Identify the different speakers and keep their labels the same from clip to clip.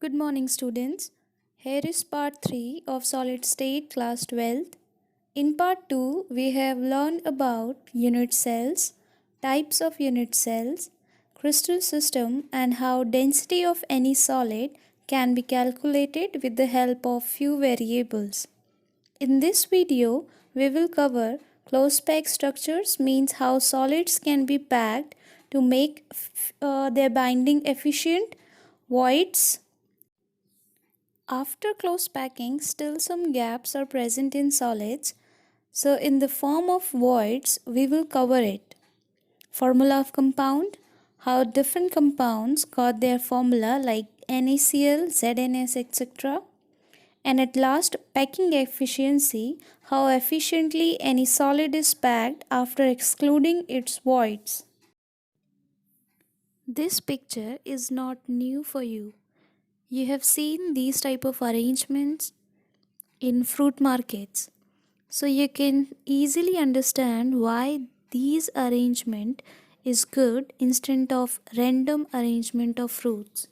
Speaker 1: Good morning, students. Here is part 3 of Solid State Class 12th. In part 2, we have learned about unit cells, types of unit cells, crystal system, and how density of any solid can be calculated with the help of few variables. In this video, we will cover closed pack structures, means how solids can be packed to make their binding efficient, voids. After close packing, still some gaps are present in solids. So in the form of voids, we will cover it. Formula of compound, how different compounds got their formula like NaCl, ZnS, etc. And at last, packing efficiency, how efficiently any solid is packed after excluding its voids. This picture is not new for you. You have seen these type of arrangements in fruit markets. So you can easily understand why these arrangement is good instead of random arrangement of fruits.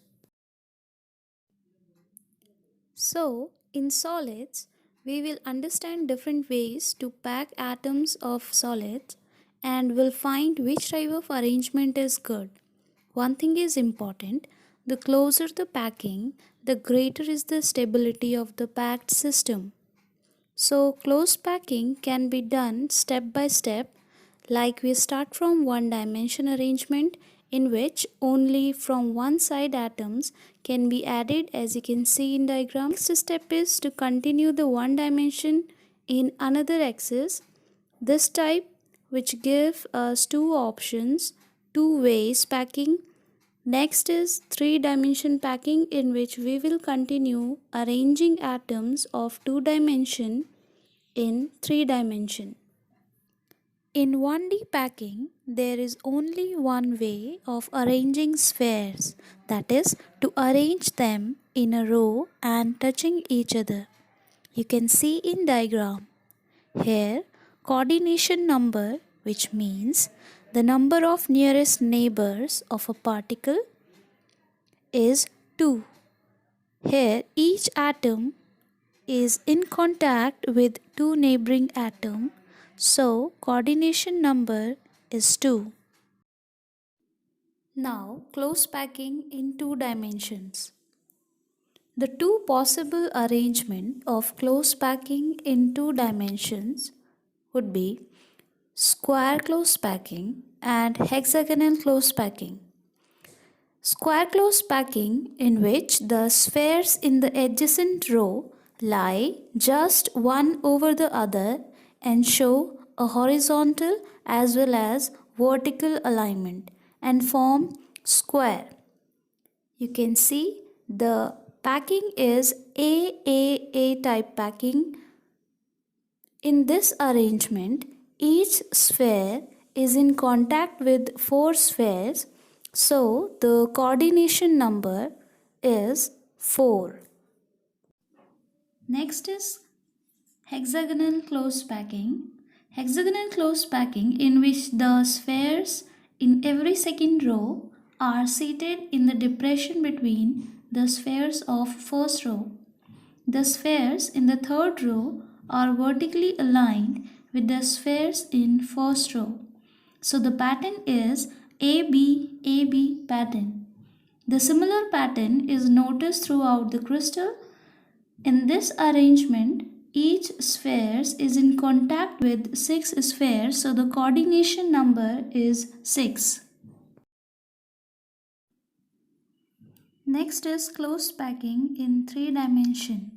Speaker 1: So in solids, we will understand different ways to pack atoms of solids and will find which type of arrangement is good. One thing is important, the closer the packing, the greater is the stability of the packed system. So close packing can be done step by step, like we start from one dimension arrangement in which only from one side atoms can be added, as you can see in diagram. Next step is to continue the one dimension in another axis. This type which give us two options, two ways packing. Next is three-dimension packing, in which we will continue arranging atoms of two dimension in three dimension. In 1D packing, there is only one way of arranging spheres, that is to arrange them in a row and touching each other. You can see in diagram. Here, coordination number, which means the number of nearest neighbors of a particle, is 2. Here, each atom is in contact with two neighboring atoms, so coordination number is 2. Now, close packing in two dimensions. The two possible arrangement of close packing in two dimensions would be square close packing and hexagonal close packing. Square close packing, in which the spheres in the adjacent row lie just one over the other and show a horizontal as well as vertical alignment and form square. You can see the packing is AAA type packing. In this arrangement, each sphere is in contact with four spheres, so the coordination number is 4. Next is hexagonal close packing. Hexagonal close packing, in which the spheres in every second row are seated in the depression between the spheres of first row. The spheres in the third row are vertically aligned with the spheres in first row. So the pattern is AB pattern. The similar pattern is noticed throughout the crystal. In this arrangement, each sphere is in contact with 6 spheres, so the coordination number is 6. Next is close packing in 3 dimension,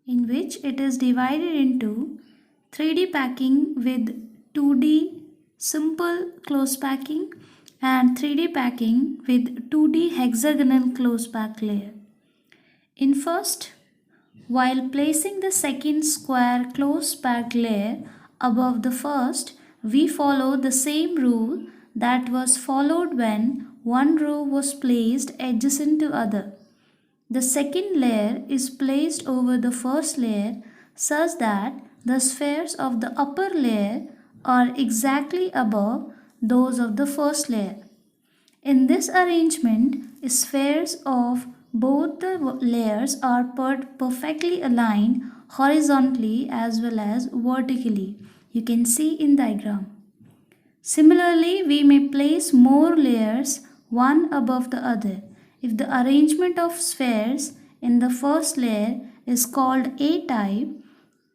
Speaker 1: in which it is divided into 3D packing with 2D simple close packing and 3D packing with 2D hexagonal close pack layer. In first, while placing the second square close packed layer above the first, we follow the same rule that was followed when one row was placed adjacent to other. The second layer is placed over the first layer such that the spheres of the upper layer are exactly above those of the first layer. In this arrangement, spheres of both the layers are perfectly aligned horizontally as well as vertically. You can see in diagram. Similarly, we may place more layers one above the other. If the arrangement of spheres in the first layer is called A-type,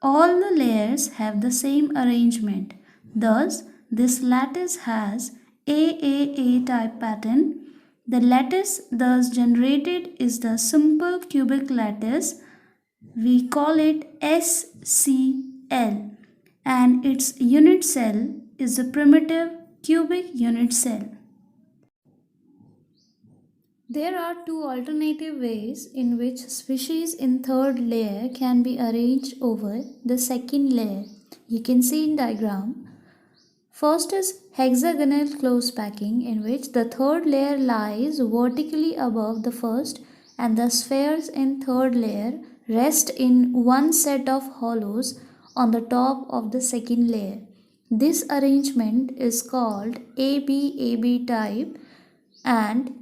Speaker 1: all the layers have the same arrangement. Thus, this lattice has AAA type pattern. The lattice thus generated is the simple cubic lattice. We call it SCL, and its unit cell is a primitive cubic unit cell. There are two alternative ways in which species in third layer can be arranged over the second layer. You can see in diagram. First is hexagonal close packing, in which the third layer lies vertically above the first and the spheres in third layer rest in one set of hollows on the top of the second layer. This arrangement is called AB type, and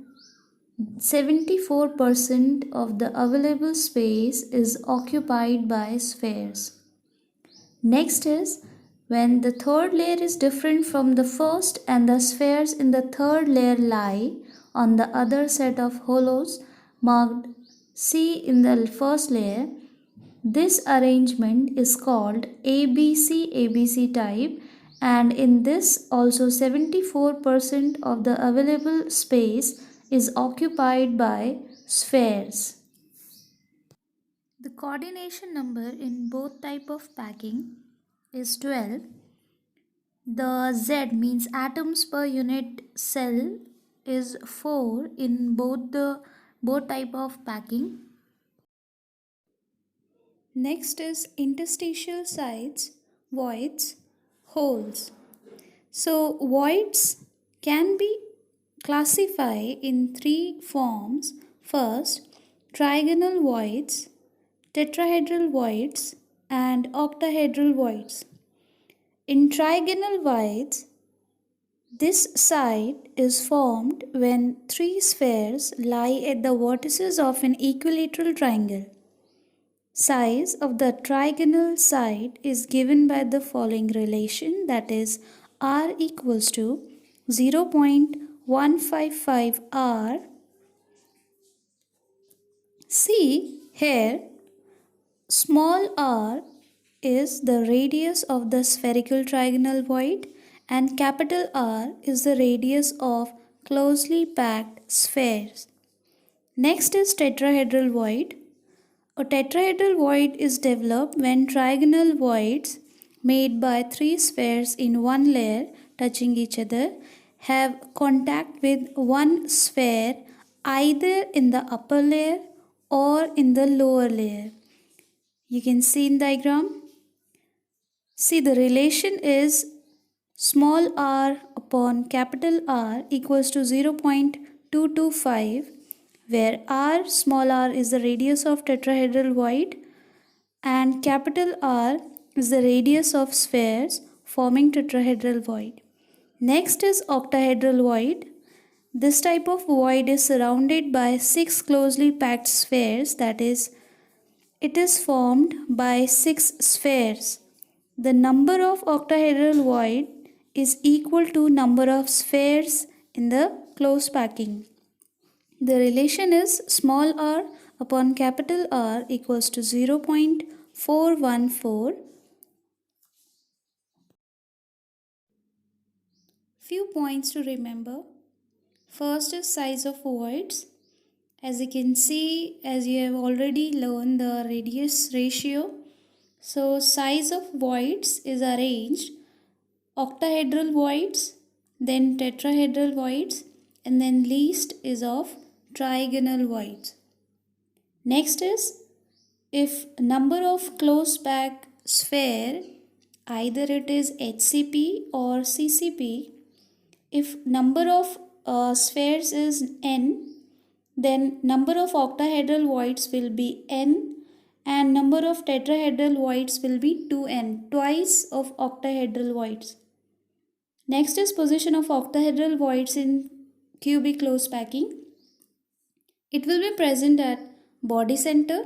Speaker 1: 74% of the available space is occupied by spheres. Next is when the third layer is different from the first and the spheres in the third layer lie on the other set of hollows marked C in the first layer. This arrangement is called ABC type, and in this also 74% of the available space is occupied by spheres. The coordination number in both type of packing is 12. The Z means atoms per unit cell is 4 in both type of packing. Next is interstitial sites, voids, holes. So voids can be classified in three forms. First, trigonal voids, tetrahedral voids, and octahedral voids. In trigonal voids, this site is formed when three spheres lie at the vertices of an equilateral triangle. Size of the trigonal site is given by the following relation, that is R equals to 0.155 R. See here, small r is the radius of the spherical trigonal void and capital R is the radius of closely packed spheres. Next is tetrahedral void. A tetrahedral void is developed when trigonal voids made by three spheres in one layer touching each other have contact with one sphere either in the upper layer or in the lower layer. You can see in diagram. See, the relation is small r upon capital R equals to 0.225, where r small r is the radius of tetrahedral void and capital R is the radius of spheres forming tetrahedral void. Next is octahedral void. This type of void is surrounded by 6 closely packed spheres, that is, it is formed by 6 spheres. The number of octahedral void is equal to number of spheres in the close packing. The relation is small r upon capital R equals to 0.414. Few points to remember. First is size of voids. As you can see, as you have already learned the radius ratio, so size of voids is arranged octahedral voids, then tetrahedral voids, and then least is of trigonal voids. Next is if number of close packed sphere, either it is HCP or CCP, if number of spheres is n, then number of octahedral voids will be n and number of tetrahedral voids will be 2n, twice of octahedral voids. Next is position of octahedral voids in cubic close packing. It will be present at body center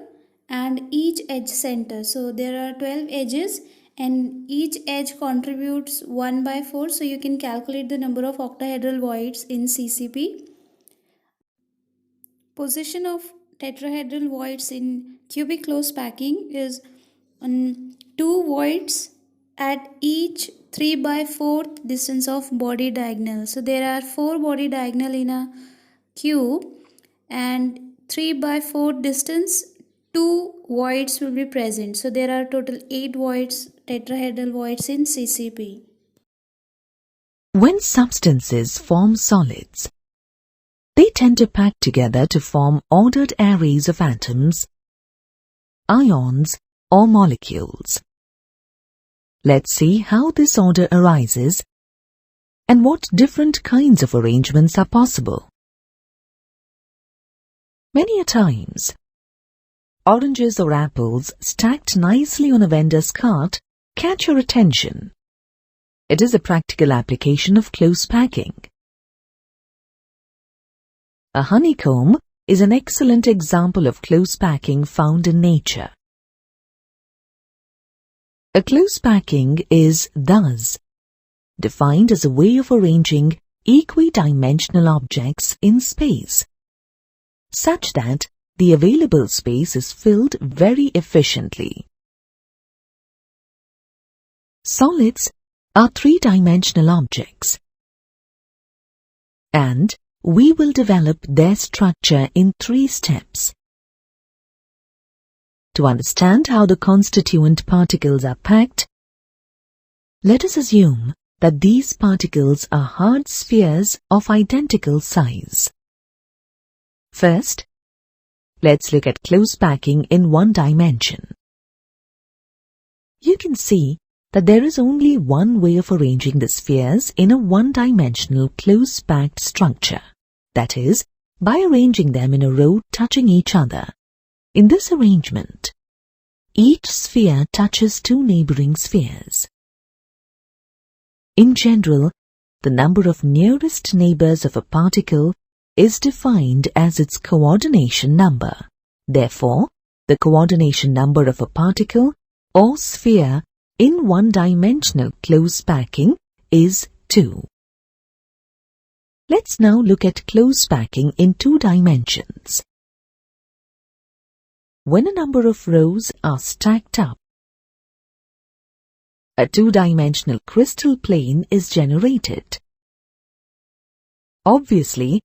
Speaker 1: and each edge center. So there are 12 edges and each edge contributes 1 by 4. So you can calculate the number of octahedral voids in CCP. Position of tetrahedral voids in cubic close packing is two voids at each 3 by 4th distance of body diagonal. So there are 4 body diagonal in a cube and 3 by 4 distance 2 voids will be present. So there are total 8 voids, tetrahedral voids in CCP.
Speaker 2: When substances form solids, they tend to pack together to form ordered arrays of atoms, ions, or molecules. Let's see how this order arises and what different kinds of arrangements are possible. Many a times, oranges or apples stacked nicely on a vendor's cart catch your attention. It is a practical application of close packing. A honeycomb is an excellent example of close packing found in nature. A close packing is thus defined as a way of arranging equidimensional objects in space, such that the available space is filled very efficiently. Solids are three-dimensional objects, and we will develop their structure in 3 steps. To understand how the constituent particles are packed, let us assume that these particles are hard spheres of identical size. First, let's look at close packing in 1 dimension. You can see that there is only one way of arranging the spheres in a 1-dimensional close-packed structure. That is, by arranging them in a row touching each other. In this arrangement, each sphere touches 2 neighboring spheres. In general, the number of nearest neighbors of a particle is defined as its coordination number. Therefore, the coordination number of a particle or sphere in 1-dimensional close packing is 2. Let's now look at close packing in 2 dimensions. When a number of rows are stacked up, a 2-dimensional crystal plane is generated. Obviously,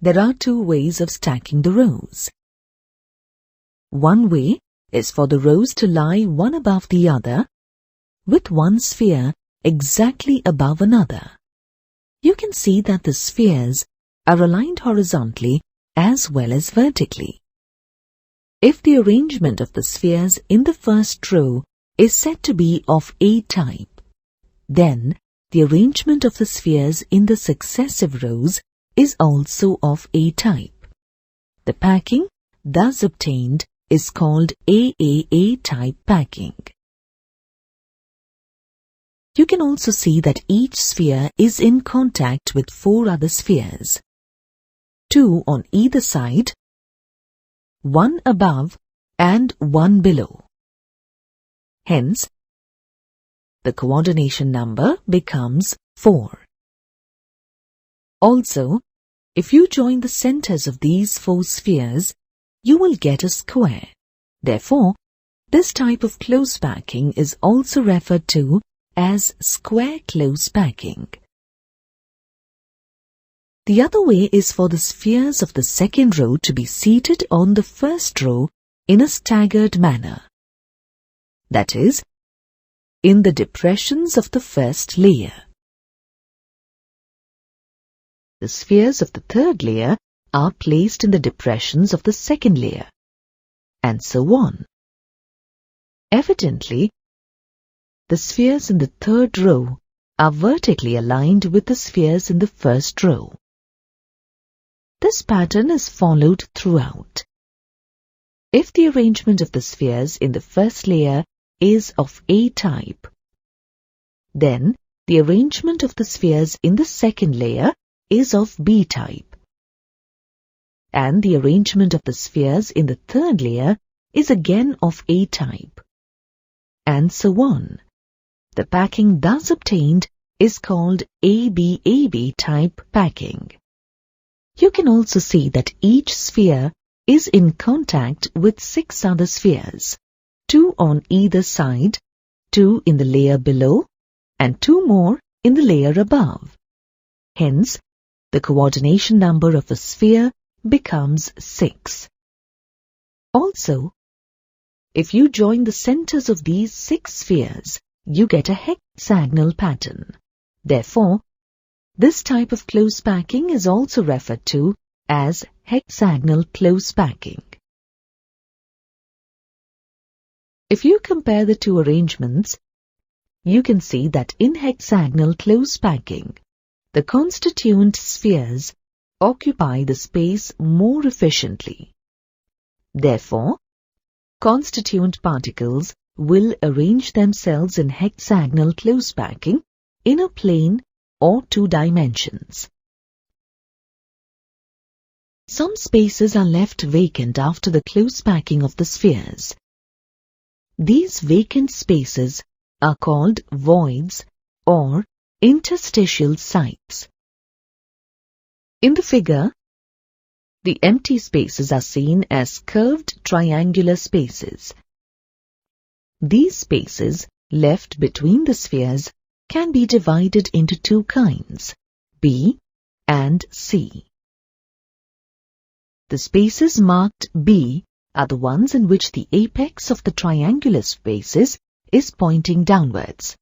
Speaker 2: there are 2 ways of stacking the rows. One way is for the rows to lie one above the other, with one sphere exactly above another. You can see that the spheres are aligned horizontally as well as vertically. If the arrangement of the spheres in the first row is said to be of A type, then the arrangement of the spheres in the successive rows is also of A type. The packing thus obtained is called AAA type packing. You can also see that each sphere is in contact with 4 other spheres, 2 on either side, 1 above and 1 below. Hence, the coordination number becomes 4. Also, if you join the centers of these 4 spheres, you will get a square. Therefore, this type of close packing is also referred to as square close packing. The other way is for the spheres of the second row to be seated on the first row in a staggered manner. That is, in the depressions of the first layer. The spheres of the third layer are placed in the depressions of the second layer, and so on. Evidently, the spheres in the third row are vertically aligned with the spheres in the first row. This pattern is followed throughout. If the arrangement of the spheres in the first layer is of A type, then the arrangement of the spheres in the second layer is of B type. and the arrangement of the spheres in the third layer is again of A-type. And so on. The packing thus obtained is called AB-AB type packing. You can also see that each sphere is in contact with 6 other spheres, 2 on either side, 2 in the layer below, and 2 more in the layer above. Hence, the coordination number of a sphere becomes 6. Also, if you join the centers of these 6 spheres, you get a hexagonal pattern. Therefore, this type of close packing is also referred to as hexagonal close packing. If you compare the two arrangements, you can see that in hexagonal close packing, the constituent spheres occupy the space more efficiently. Therefore, constituent particles will arrange themselves in hexagonal close packing in a plane or 2 dimensions. Some spaces are left vacant after the close packing of the spheres. These vacant spaces are called voids or interstitial sites. In the figure, the empty spaces are seen as curved triangular spaces. These spaces left between the spheres can be divided into 2 kinds, B and C. The spaces marked B are the ones in which the apex of the triangular spaces is pointing downwards,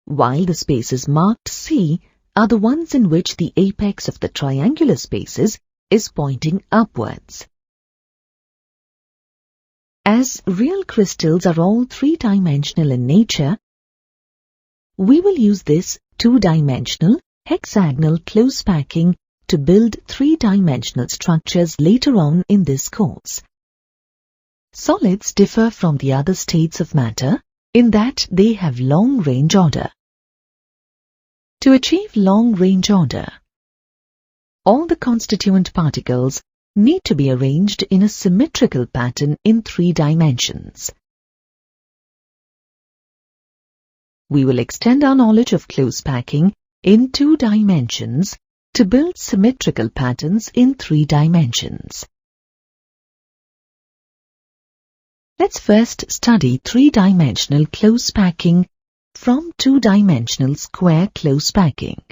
Speaker 2: while the spaces marked C are the ones in which the apex of the triangular spaces is pointing upwards. As real crystals are all 3-dimensional in nature, we will use this 2-dimensional hexagonal close packing to build 3-dimensional structures later on in this course. Solids differ from the other states of matter in that they have long-range order. To achieve long-range order, all the constituent particles need to be arranged in a symmetrical pattern in 3 dimensions. We will extend our knowledge of close packing in 2 dimensions to build symmetrical patterns in 3 dimensions. Let's first study 3-dimensional close packing from 2-dimensional square close packing.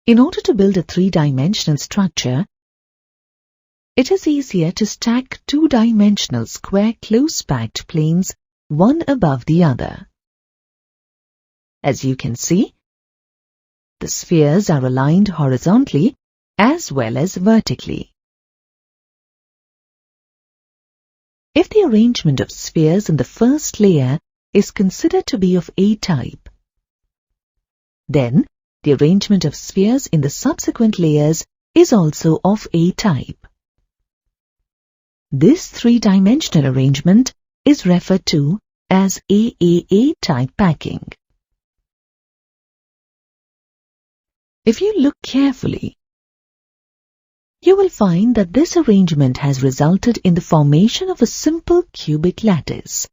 Speaker 2: In order to build a 3-dimensional structure, it is easier to stack 2-dimensional square close-packed planes one above the other. As you can see, the spheres are aligned horizontally as well as vertically. If the arrangement of spheres in the first layer is considered to be of A-type, then the arrangement of spheres in the subsequent layers is also of A-type. This 3-dimensional arrangement is referred to as AAA type packing. If you look carefully, you will find that this arrangement has resulted in the formation of a simple cubic lattice.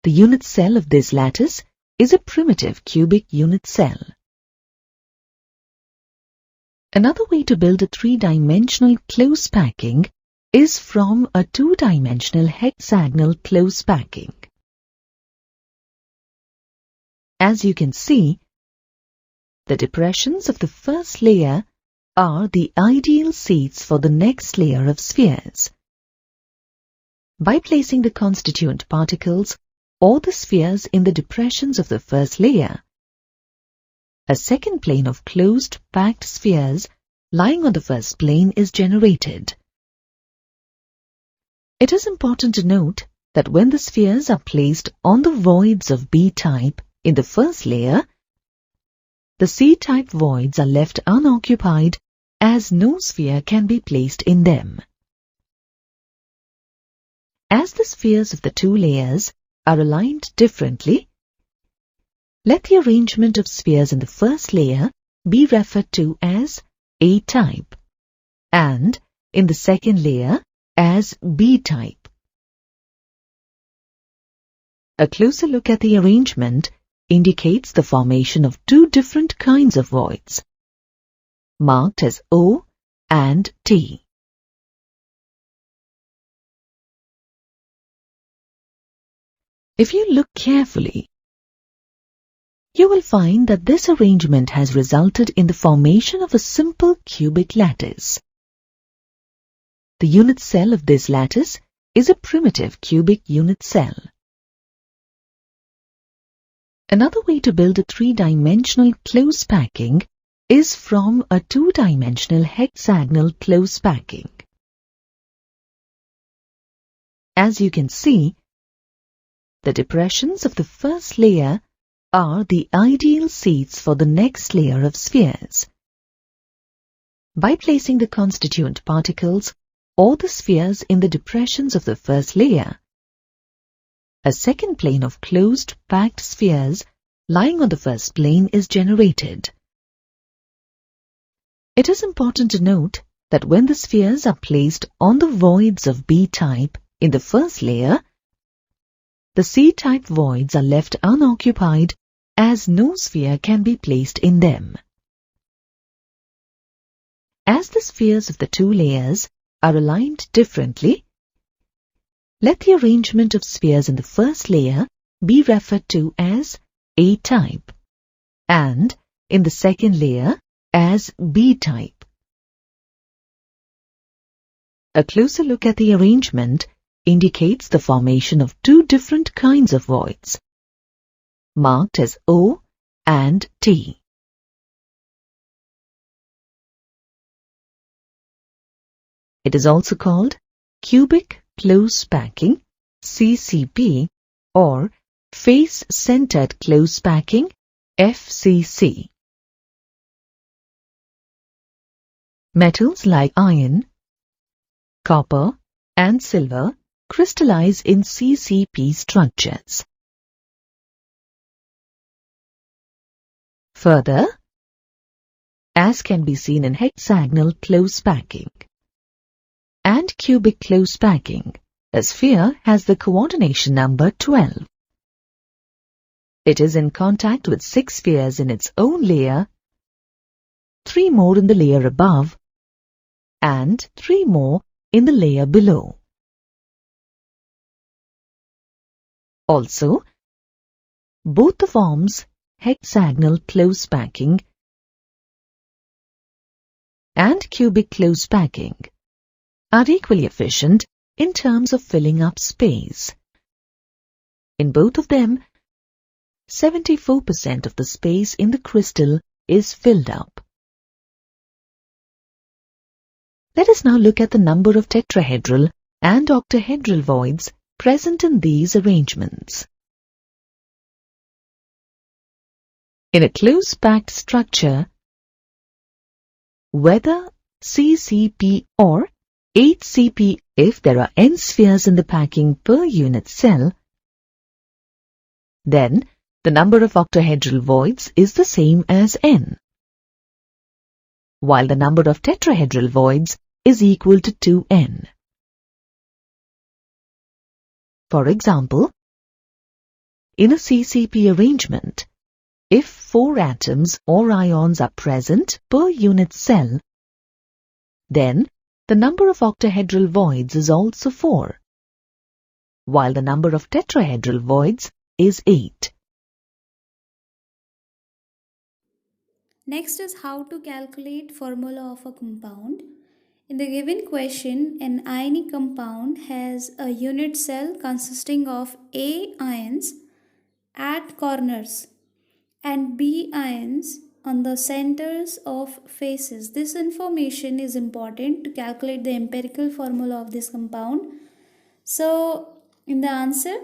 Speaker 2: The unit cell of this lattice is a primitive cubic unit cell. Another way to build a 3-dimensional close packing is from a 2-dimensional hexagonal close packing. As you can see, the depressions of the first layer are the ideal seats for the next layer of spheres. By placing the constituent particles or the spheres in the depressions of the first layer, a second plane of closed packed spheres lying on the first plane is generated. It is important to note that when the spheres are placed on the voids of B-type in the first layer, the C-type voids are left unoccupied as no sphere can be placed in them. As the spheres of the 2 layers are aligned differently, let the arrangement of spheres in the first layer be referred to as A-type, and in the second layer as B-type. A closer look at the arrangement indicates the formation of two different kinds of voids, marked as O and T. If you look carefully, you will find that this arrangement has resulted in the formation of a simple cubic lattice. The unit cell of this lattice is a primitive cubic unit cell. Another way to build a three-dimensional close packing is from a two-dimensional hexagonal close packing. As you can see, the depressions of the first layer are the ideal seats for the next layer of spheres. By placing the constituent particles or the spheres in the depressions of the first layer, a second plane of closed packed spheres lying on the first plane is generated. It is important to note that when the spheres are placed on the voids of B-type in the first layer, the C-type voids are left unoccupied as no sphere can be placed in them. As the spheres of the two layers are aligned differently, let the arrangement of spheres in the first layer be referred to as A-type and in the second layer as B-type. A closer look at the arrangement indicates the formation of two different kinds of voids, marked as O and T. It is also called cubic close packing, CCP, or face-centered close packing, FCC. Metals like iron, copper, and silver crystallize in CCP structures. Further, as can be seen in hexagonal close packing and cubic close packing, a sphere has the coordination number 12. It is in contact with 6 spheres in its own layer, 3 more in the layer above, and 3 more in the layer below. Also, both the forms hexagonal close packing and cubic close packing are equally efficient in terms of filling up space. In both of them, 74% of the space in the crystal is filled up. Let us now look at the number of tetrahedral and octahedral voids present in these arrangements. In a close-packed structure, whether CCP or HCP, if there are n spheres in the packing per unit cell, then the number of octahedral voids is the same as n, while the number of tetrahedral voids is equal to 2n. For example, in a CCP arrangement, if 4 atoms or ions are present per unit cell, then the number of octahedral voids is also 4, while the number of tetrahedral voids is 8.
Speaker 1: Next is how to calculate formula of a compound. In the given question, an ionic compound has a unit cell consisting of A ions at corners and B ions on the centers of faces. This information is important to calculate the empirical formula of this compound. So, in the answer,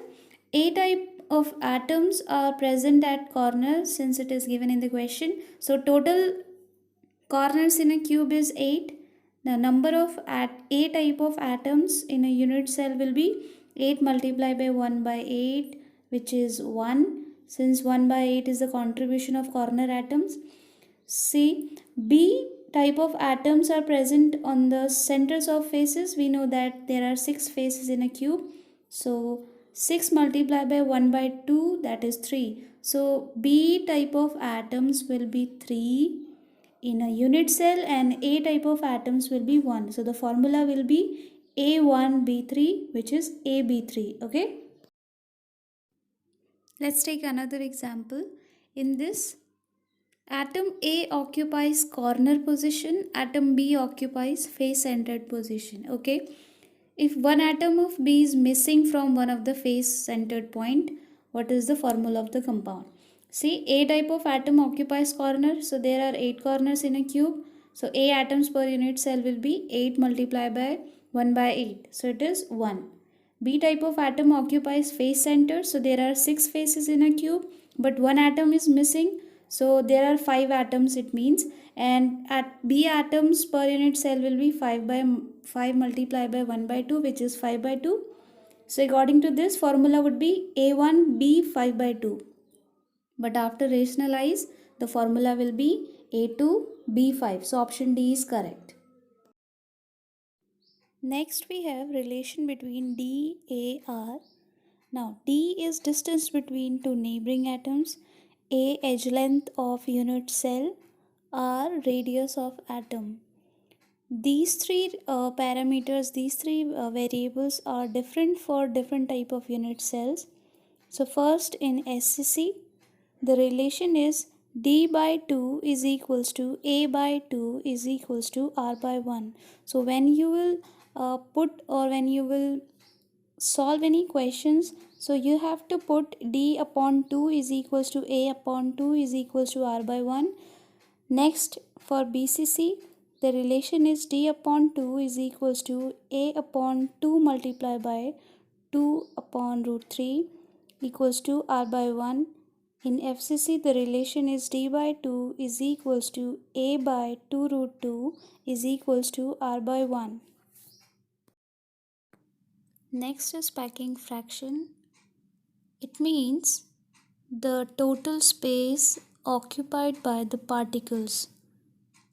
Speaker 1: A type of atoms are present at corners since it is given in the question. So, total corners in a cube is 8. The number of A type of atoms in a unit cell will be 8 multiplied by 1 by 8, which is 1, since 1 by 8 is the contribution of corner atoms. C. B type of atoms are present on the centers of faces, we know that there are 6 faces in a cube. So 6 multiplied by 1 by 2, that is 3. So B type of atoms will be 3 in a unit cell and A type of atoms will be 1. So the formula will be A1B3, which is AB3. Okay. Let's take another example. In this, atom A occupies corner position, atom B occupies face centered position. Okay. If one atom of B is missing from one of the face centered point, what is the formula of the compound? See, A type of atom occupies corner, so there are 8 corners in a cube. So A atoms per unit cell will be 8 multiplied by 1 by 8. So it is 1. B type of atom occupies face center, so there are 6 faces in a cube, but one atom is missing, so there are 5 atoms it means, and at B atoms per unit cell will be 5 multiplied by 1 by 2, which is 5 by 2. So according to this, formula would be A1B 5 by 2. But after rationalize, the formula will be A2B5. So option D is correct. Next we have relation between D, A, R. Now D is distance between two neighboring atoms, A edge length of unit cell, R radius of atom. These three parameters, these three variables are different for different type of unit cells. So first in SCC, the relation is D by 2 is equals to A by 2 is equals to R by 1. So when you will when you will solve any questions, so you have to put D upon 2 is equals to A upon 2 is equals to R by 1. Next, for BCC, the relation is D upon 2 is equals to A upon 2 multiplied by 2 upon root 3 equals to R by 1. In FCC, the relation is D by 2 is equals to A by 2 root 2 is equals to R by 1. Next is packing fraction. It means the total space occupied by the particles.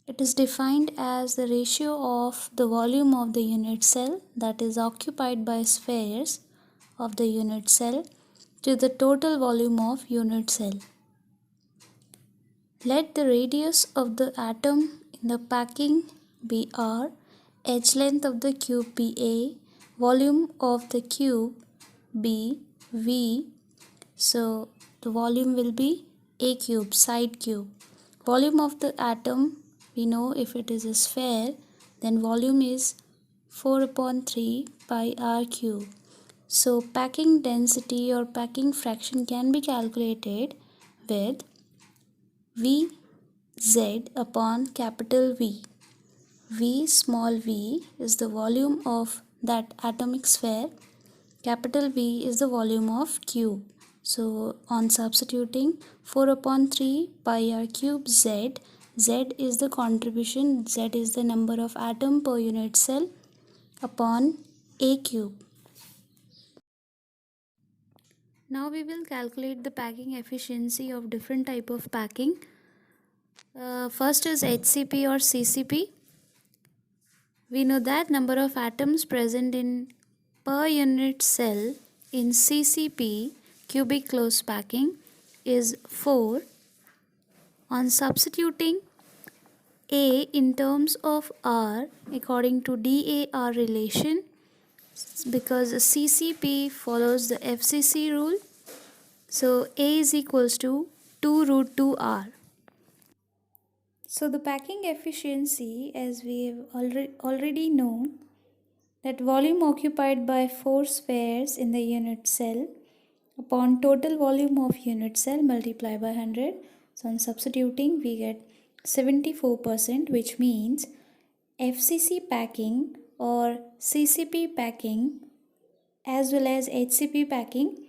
Speaker 1: It is defined as the ratio of the volume of the unit cell that is occupied by spheres of the unit cell to the total volume of unit cell. Let the radius of the atom in the packing be R, edge length of the cube be A, volume of the cube be V. So the volume will be A cube, side cube. Volume of the atom, we know if it is a sphere, then volume is 4 upon 3 pi R cube. So packing density or packing fraction can be calculated with Vz upon capital V. V small v is the volume of that atomic sphere. Capital V is the volume of cube. So on substituting 4 upon 3 pi r cube Z, Z is the contribution, Z is the number of atom per unit cell upon A cube. Now we will calculate the packing efficiency of different type of packing. First is HCP or CCP. We know that number of atoms present in per unit cell in CCP, cubic close packing, is 4. On substituting A in terms of R according to DAR relation, because CCP follows the FCC rule, so A is equals to 2 root 2 R. So the packing efficiency, as we have already known, that volume occupied by 4 spheres in the unit cell upon total volume of unit cell multiplied by 100. So on substituting we get 74%, which means FCC packing or CCP packing as well as HCP packing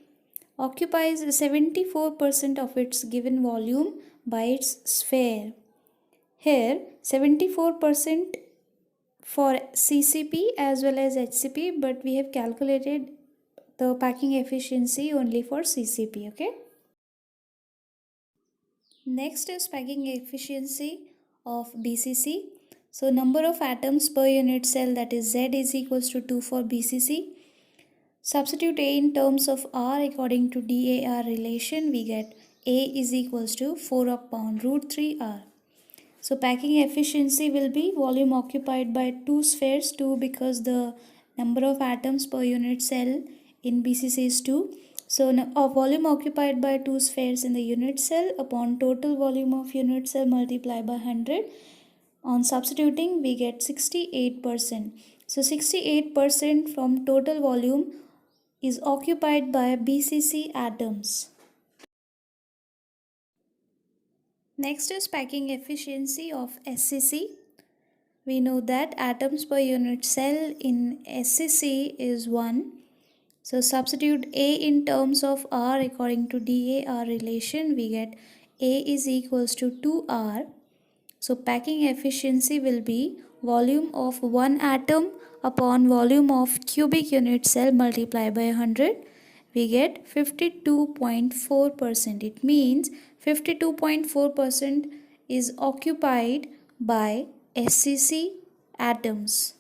Speaker 1: occupies 74% of its given volume by its sphere. Here 74% for CCP as well as HCP, but we have calculated the packing efficiency only for CCP. Okay. Next is packing efficiency of BCC. So number of atoms per unit cell, that is Z is equals to 2 for BCC. Substitute A in terms of R according to DAR relation, we get A is equals to 4 upon root 3R. So packing efficiency will be volume occupied by two spheres, 2 because the number of atoms per unit cell in BCC is 2. So volume occupied by two spheres in the unit cell upon total volume of unit cell multiplied by 100. On substituting, we get 68%. So 68% from total volume is occupied by BCC atoms. Next is packing efficiency of SCC. We know that atoms per unit cell in SCC is 1. So substitute A in terms of R according to DAR relation, we get A is equals to 2R. So packing efficiency will be volume of one atom upon volume of cubic unit cell multiplied by 100. We get 52.4%. It means 52.4% is occupied by SCC atoms.